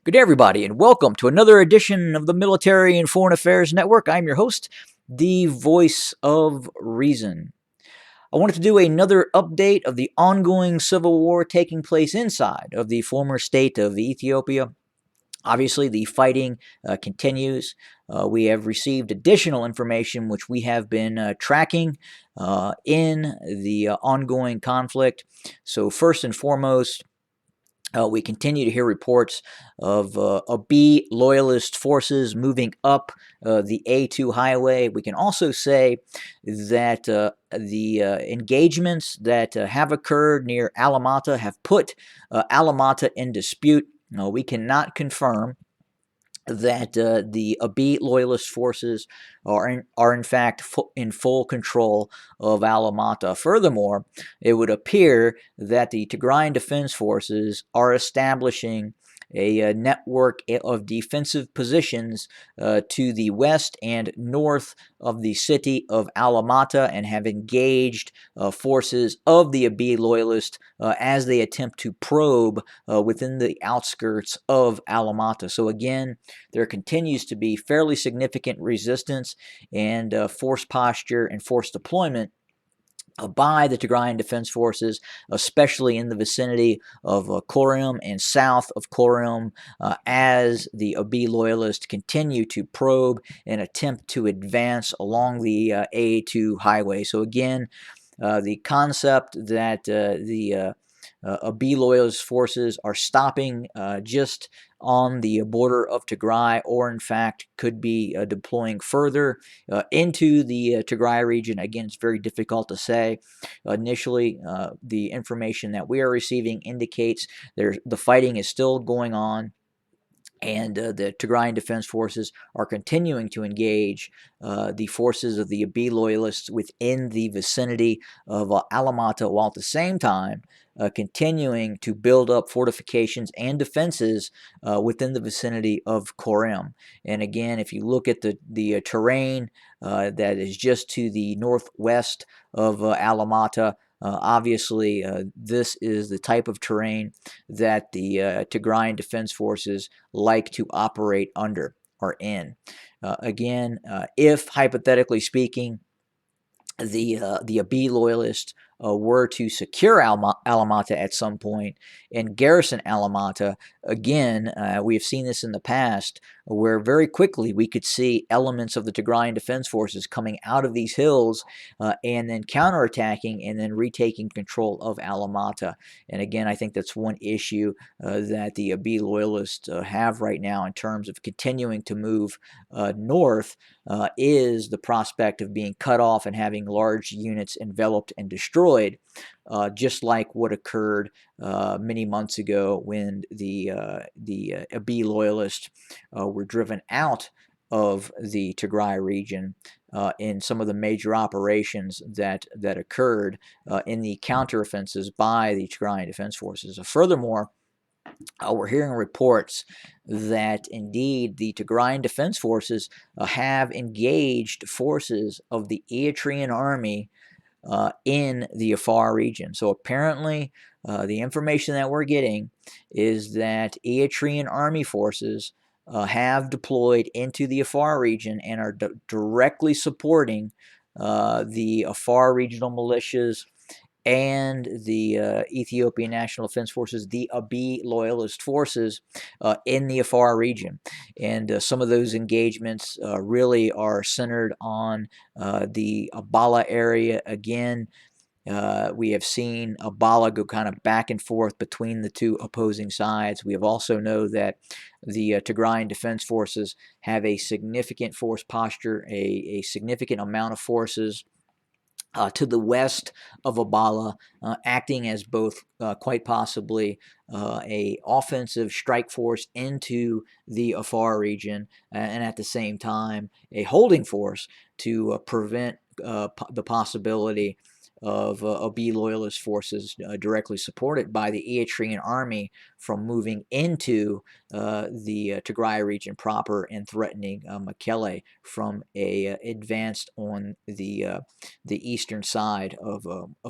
Good day, everybody, and welcome to another edition of the Military and Foreign Affairs Network. I'm your host, the voice of reason. I wanted to do another update of the ongoing civil war taking place inside of the former state of Ethiopia. Obviously, the fighting continues. We have received additional information which we have been tracking in the ongoing conflict. So, first and foremost, we continue to hear reports of Abiy loyalist forces moving up the A2 highway. We can also say that the engagements that have occurred near Alamata have put Alamata in dispute. We cannot confirm that the Abiy loyalist forces are in fact in full control of Alamata. Furthermore, it would appear that the Tigrayan Defense Forces are establishing a network of defensive positions to the west and north of the city of Alamata and have engaged forces of the Abiy loyalists as they attempt to probe within the outskirts of Alamata. So again, there continues to be fairly significant resistance and force posture and force deployment by the Tigrayan Defense Forces, especially in the vicinity of Koreum and south of Koreum, as the Abiy loyalists continue to probe and attempt to advance along the A2 highway. So again, the concept that the Abiy loyalist forces are stopping just on the border of Tigray, or in fact could be deploying further into the Tigray region. Again, it's very difficult to say. Initially, the information that we are receiving indicates the fighting is still going on, and the Tigrayan Defense Forces are continuing to engage the forces of the Abiy loyalists within the vicinity of Alamata, while at the same time continuing to build up fortifications and defenses within the vicinity of Korem. And again, if you look at the terrain that is just to the northwest of Alamata, obviously, this is the type of terrain that the Tigrayan Defense Forces like to operate under or in. Again, if hypothetically speaking, the Abiy loyalists were to secure Alamata at some point and garrison Alamata, again, we have seen this in the past, where very quickly we could see elements of the Tigrayan Defense Forces coming out of these hills and then counterattacking and then retaking control of Alamata. And again, I think that's one issue that the Abiy loyalists have right now in terms of continuing to move north, is the prospect of being cut off and having large units enveloped and destroyed, just like what occurred many months ago when the Abiy loyalists were driven out of the Tigray region in some of the major operations that occurred in the counteroffensives by the Tigrayan Defense Forces. Furthermore, we're hearing reports that indeed the Tigrayan Defense Forces have engaged forces of the Eritrean Army in the Afar region. So apparently, the information that we're getting is that Eritrean Army forces have deployed into the Afar region and are directly supporting the Afar regional militias and the Ethiopian National Defense Forces, the Abiy loyalist forces in the Afar region. And some of those engagements really are centered on the Abala area. Again, we have seen Abala go kind of back and forth between the two opposing sides. We have also know that the Tigrayan Defense Forces have a significant force posture, a significant amount of forces to the west of Abala, acting as both quite possibly a offensive strike force into the Afar region, and at the same time a holding force to prevent the possibility of Abiy loyalist forces directly supported by the Eritrean Army from moving into the Tigray region proper and threatening Mekelle from a advanced on the eastern side of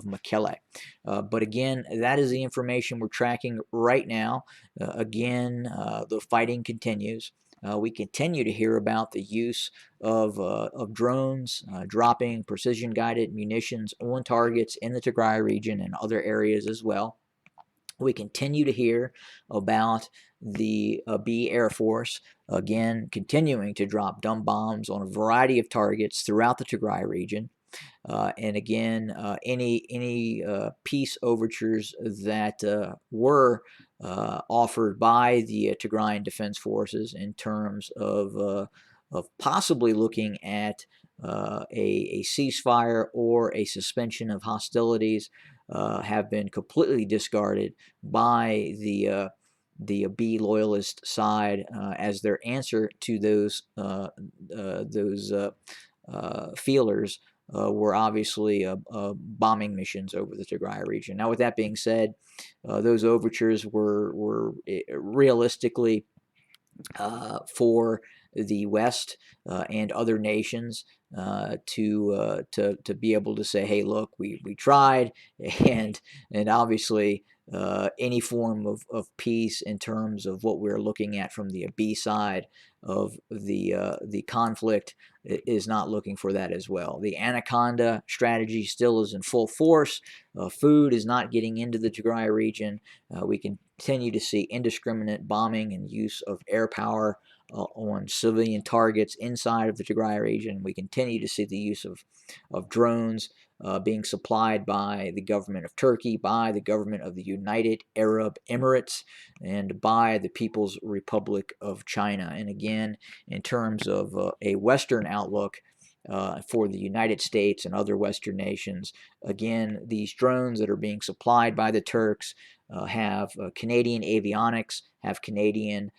Mekelle. But again, that is the information we're tracking right now. Again, the fighting continues. We continue to hear about the use of drones dropping precision-guided munitions on targets in the Tigray region and other areas as well. We continue to hear about the B Air Force, again, continuing to drop dumb bombs on a variety of targets throughout the Tigray region. And again, any peace overtures that were offered by the Tigrayan Defense Forces in terms of possibly looking at a ceasefire or a suspension of hostilities have been completely discarded by the B loyalist side as their answer to those feelers were obviously bombing missions over the Tigray region. Now, with that being said, those overtures were realistically for the West and other nations to be able to say, hey, look, we tried, and obviously any form of peace in terms of what we're looking at from the B side of the conflict is not looking for that as well. The Anaconda strategy still is in full force. Food is not getting into the Tigray region. We continue to see indiscriminate bombing and use of air power on civilian targets inside of the Tigray region. We continue to see the use of drones being supplied by the government of Turkey, by the government of the United Arab Emirates, and by the People's Republic of China. And again, in terms of a Western outlook for the United States and other Western nations, again, these drones that are being supplied by the Turks have Canadian avionics, have Canadian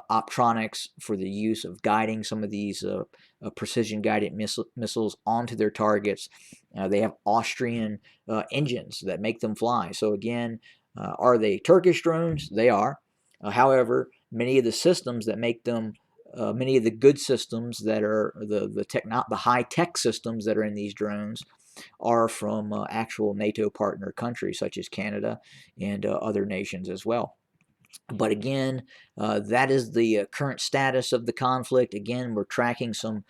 optronics for the use of guiding some of these precision-guided missiles onto their targets. They have Austrian engines that make them fly. So again, are they Turkish drones? They are. However, many of the systems that make them many of the good systems that are the high-tech systems that are in these drones are from actual NATO partner countries such as Canada and other nations as well. But again, that is the current status of the conflict. Again, we're tracking some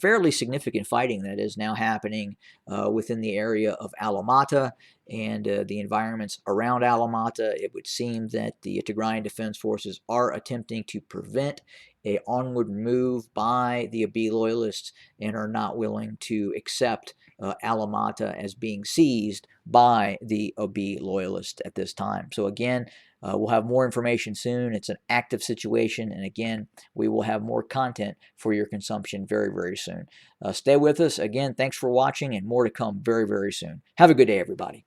fairly significant fighting that is now happening within the area of Alamata and the environments around Alamata. It would seem that the Tigrayan Defense Forces are attempting to prevent an onward move by the Abiy loyalists and are not willing to accept Alamata as being seized by the Abiy loyalists at this time. So again, we'll have more information soon. It's an active situation, and again, we will have more content for your consumption very, very soon. Stay with us. Again, thanks for watching, and more to come very, very soon. Have a good day, everybody.